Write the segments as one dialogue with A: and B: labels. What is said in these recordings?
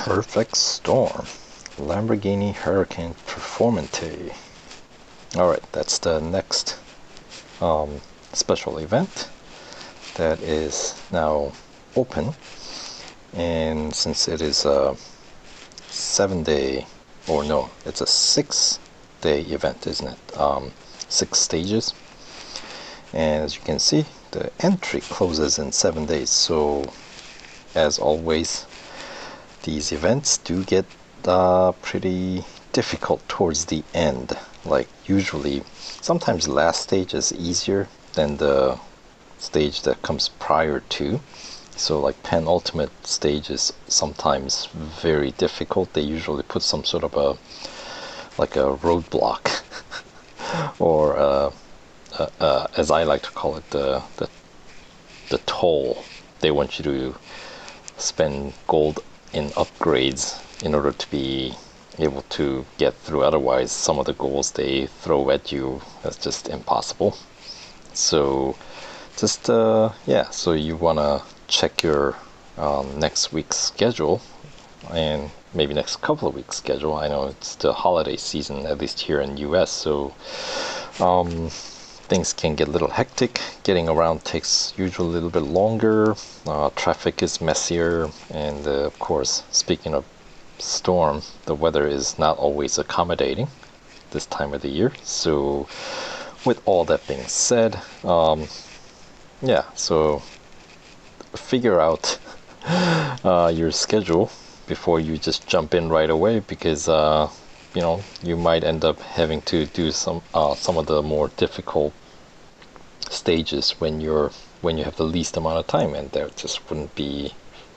A: Perfect Storm, Lamborghini Huracán Performante. Alright, that's the next special event that is now open. And since it is a 7-day, or no, it's a 6-day event, isn't it? 6 stages. And as you can see, the entry closes in 7 days. So, as always, these events do get pretty difficult towards the end. Like usually, sometimes the last stage is easier than the stage that comes prior to. So like penultimate stage is sometimes very difficult. They usually put some sort of a roadblock or as I like to call it, the toll. They want you to spend gold in upgrades in order to be able to get through. Otherwise, some of the goals they throw at you is just impossible. So just yeah, so you want to check your next week's schedule and maybe next couple of weeks schedule. I know it's the holiday season, at least here in US, so things can get a little hectic. Getting around takes usually a little bit longer. Traffic is messier, and of course, speaking of storm, the weather is not always accommodating this time of the year. So with all that being said, yeah, so figure out your schedule before you just jump in right away, because you know, you might end up having to do some of the more difficult stages when you have the least amount of time, and there just wouldn't be,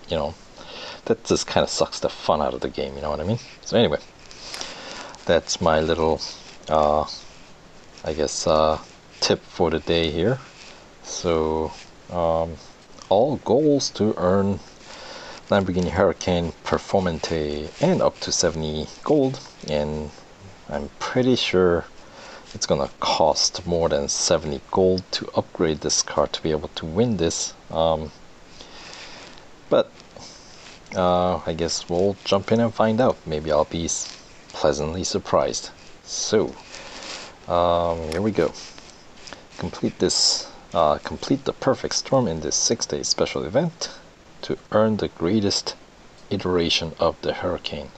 A: you know, that just kind of sucks the fun out of the game, you know what I mean? So anyway, that's my little I guess tip for the day here. So all goals to earn Lamborghini Huracán Performante and up to 70 gold, and I'm pretty sure it's gonna cost more than 70 gold to upgrade this car to be able to win this, but I guess we'll jump in and find out. Maybe I'll be pleasantly surprised. So here we go. Complete the perfect storm in this 6-day special event to earn the greatest iteration of the Huracán.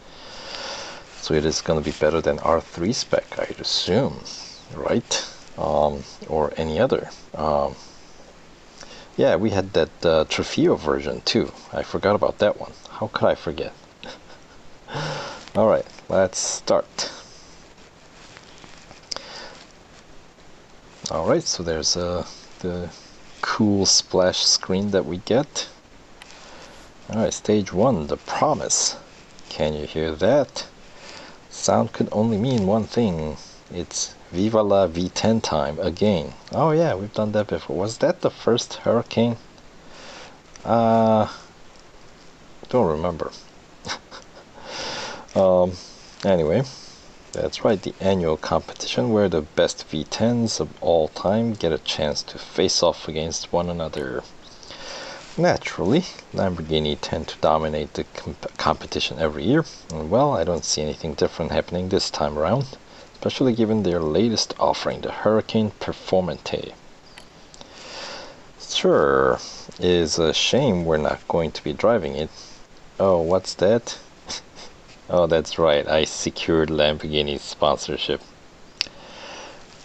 A: So it is going to be better than R3 spec, I'd assume, right? Or any other. Yeah, we had that Trofeo version too. I forgot about that one. How could I forget? Alright, let's start. Alright, so there's the cool splash screen that we get. Alright, stage 1, the promise. Can you hear that? Sound could only mean one thing. It's Viva la V10 time again. Oh yeah, we've done that before. Was that the first Huracán? Don't remember. Anyway, that's right, the annual competition where the best V10s of all time get a chance to face off against one another. Naturally, Lamborghini tend to dominate the competition every year, and well, I don't see anything different happening this time around, especially given their latest offering, the Huracán Performante. Sure, it is a shame we're not going to be driving it. Oh, what's that? Oh, that's right, I secured Lamborghini's sponsorship.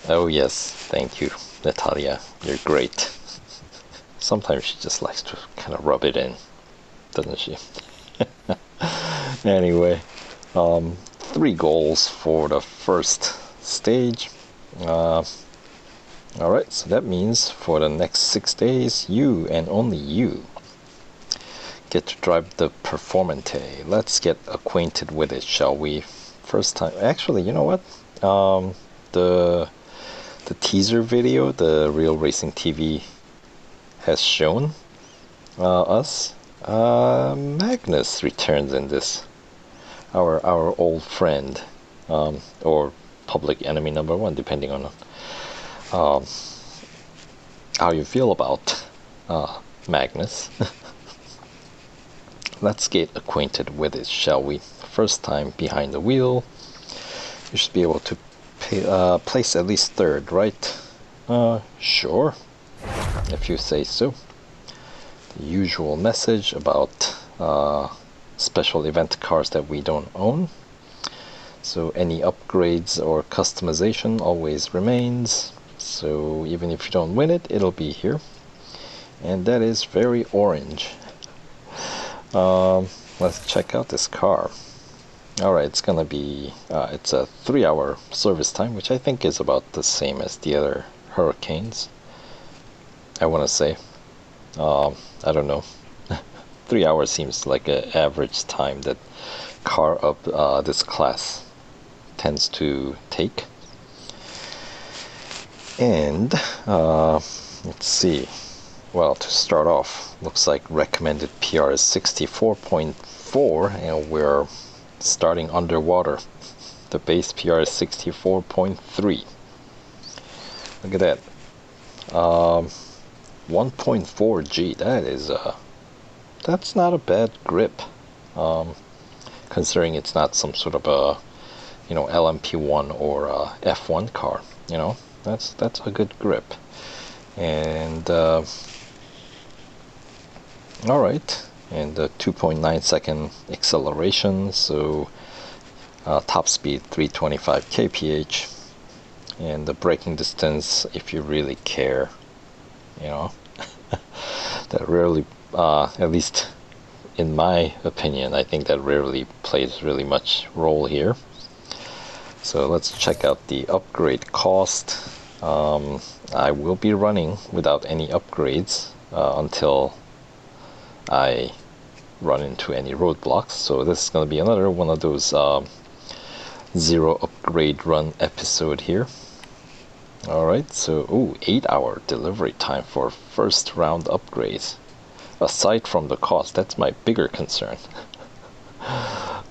A: Oh yes, thank you, Natalia, you're great. Sometimes she just likes to kind of rub it in, doesn't she? Anyway, 3 goals for the first stage. Alright, so that means for the next 6 days, you and only you get to drive the Performante. Let's get acquainted with it, shall we? First time, actually, you know what? The teaser video, the Real Racing TV has shown us Magnus returns in this. Our old friend, or public enemy number 1, depending on how you feel about Magnus. let's get acquainted with it, shall we? First time behind the wheel. You should be able to place at least third, right? Sure, if you say so. The usual message about special event cars that we don't own. So any upgrades or customization always remains. So even if you don't win it, it'll be here. And that is very orange. Let's check out this car. Alright, it's gonna be, it's a 3-hour service time, which I think is about the same as the other Hurricanes. I want to say. I don't know. 3 hours seems like an average time that car of this class tends to take. And let's see. Well, to start off, looks like recommended PR is 64.4, and we're starting underwater. The base PR is 64.3. Look at that. 1.4 G. That is that's not a bad grip, considering it's not some sort of a, you know, LMP1 or F1 car. You know, that's a good grip. And all right, and 2.9 second acceleration, so top speed 325 kph, and the braking distance, if you really care, you know, that rarely, at least in my opinion, I think that rarely plays really much role here. So let's check out the upgrade cost. I will be running without any upgrades until I run into any roadblocks. So this is going to be another one of those zero upgrade run episode here. Alright, so 8-hour delivery time for first round upgrades. Aside from the cost, that's my bigger concern.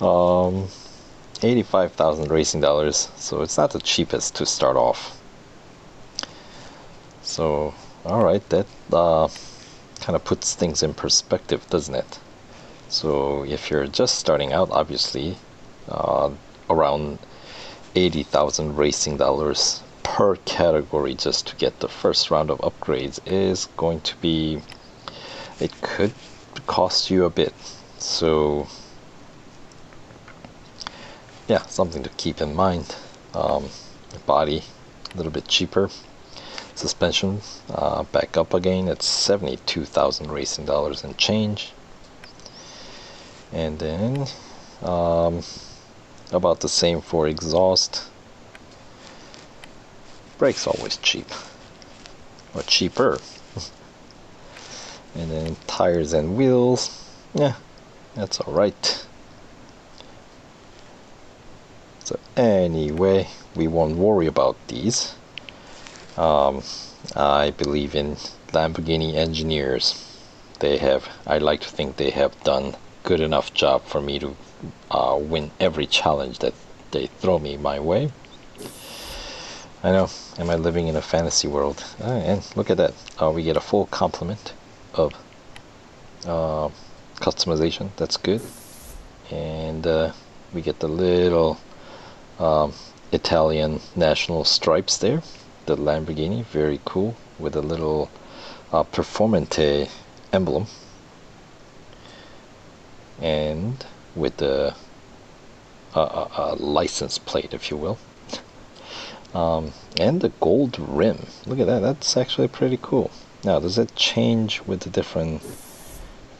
A: 85,000 racing dollars, so it's not the cheapest to start off. So alright, that kind of puts things in perspective, doesn't it? So if you're just starting out, obviously around 80,000 racing dollars per category just to get the first round of upgrades is going to be, it could cost you a bit. So yeah, something to keep in mind. Body a little bit cheaper. Suspension back up again at 72,000 racing dollars and change. And then about the same for exhaust. Brakes always cheap, or cheaper. And then tires and wheels, yeah, that's alright. So anyway, we won't worry about these. I believe in Lamborghini engineers. I like to think they have done good enough job for me to win every challenge that they throw me my way. I know, am I living in a fantasy world? And look at that, we get a full complement of customization, that's good. And we get the little Italian national stripes there, the Lamborghini, very cool, with a little Performante emblem, and with the license plate, if you will. And the gold rim, look at that, that's actually pretty cool. Now, does it change with the different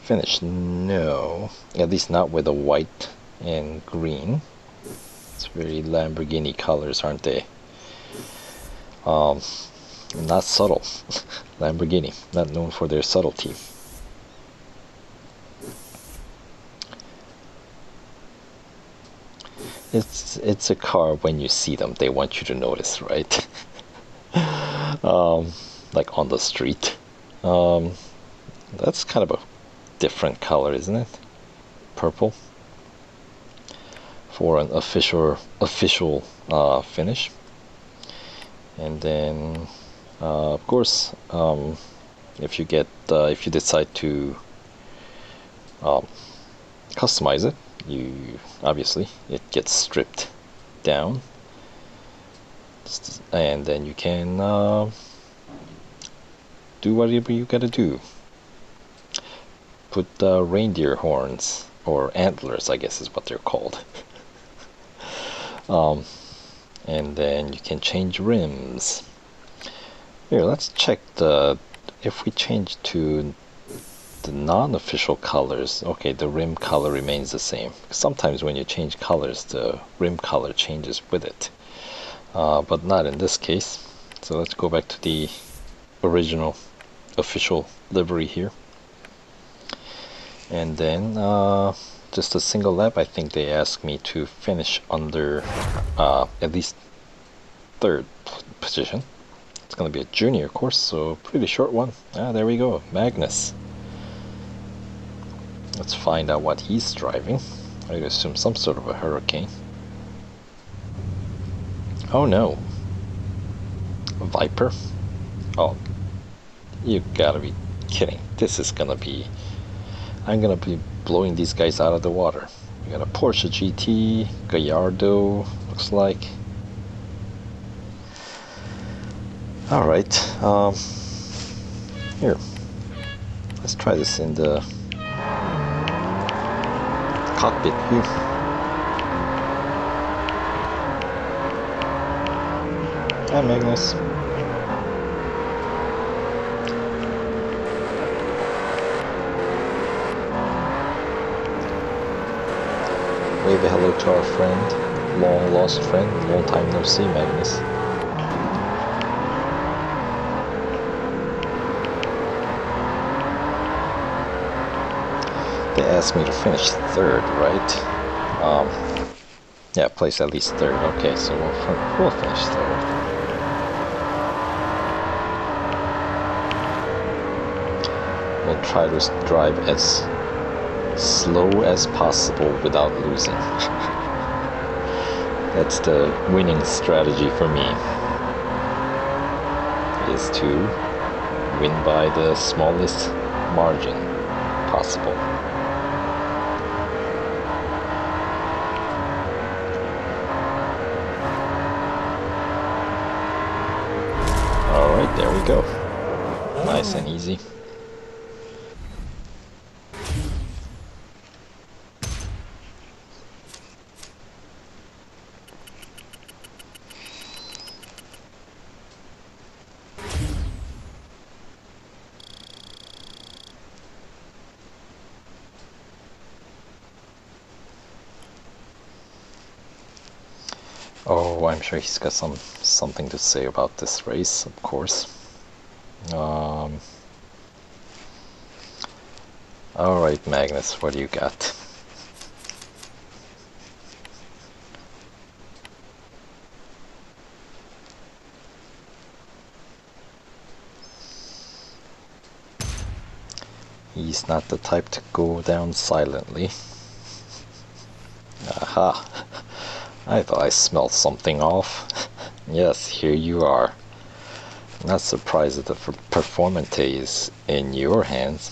A: finish? No, at least not with the white and green. It's very Lamborghini colors, aren't they? Not subtle. Lamborghini, not known for their subtlety. It's a car, when you see them, they want you to notice, right? Like on the street. That's kind of a different color, isn't it? Purple. For an official finish. And then of course, if you decide to customize it. You obviously it gets stripped down, and then you can do whatever you gotta do. Put reindeer horns, or antlers, I guess is what they're called. And then you can change rims. Here, let's check if we change to the non-official colors. Okay, the rim color remains the same. Sometimes when you change colors, the rim color changes with it, but not in this case. So let's go back to the original official livery here, and then just a single lap. I think they asked me to finish under at least third position. It's going to be a junior course, so pretty short one. There we go, Magnus. Let's find out what he's driving. I'd assume some sort of a Huracán. Oh no, a Viper. Oh, you gotta be kidding. This is gonna be, I'm gonna be blowing these guys out of the water. We got a Porsche GT, Gallardo, looks like. Alright, here, let's try this in the cockpit view. Hi Magnus. Wave a hello to our friend, long lost friend, long time no see, Magnus. They asked me to finish third, right? Yeah, place at least third. Okay, so we'll finish third. We'll try to drive as slow as possible without losing. That's the winning strategy for me, is to win by the smallest margin possible. Alright, there we go. Nice and easy. Oh, I'm sure he's got something to say about this race, of course. Alright, Magnus, what do you got? He's not the type to go down silently. Aha! I thought I smelled something off. Yes, here you are. Not surprised that the Performante is in your hands.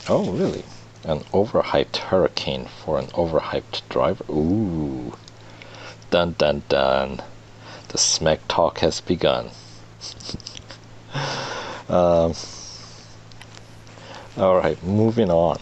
A: Oh, really? An overhyped Huracán for an overhyped driver? Ooh. Dun dun dun. The smack talk has begun. Alright, moving on.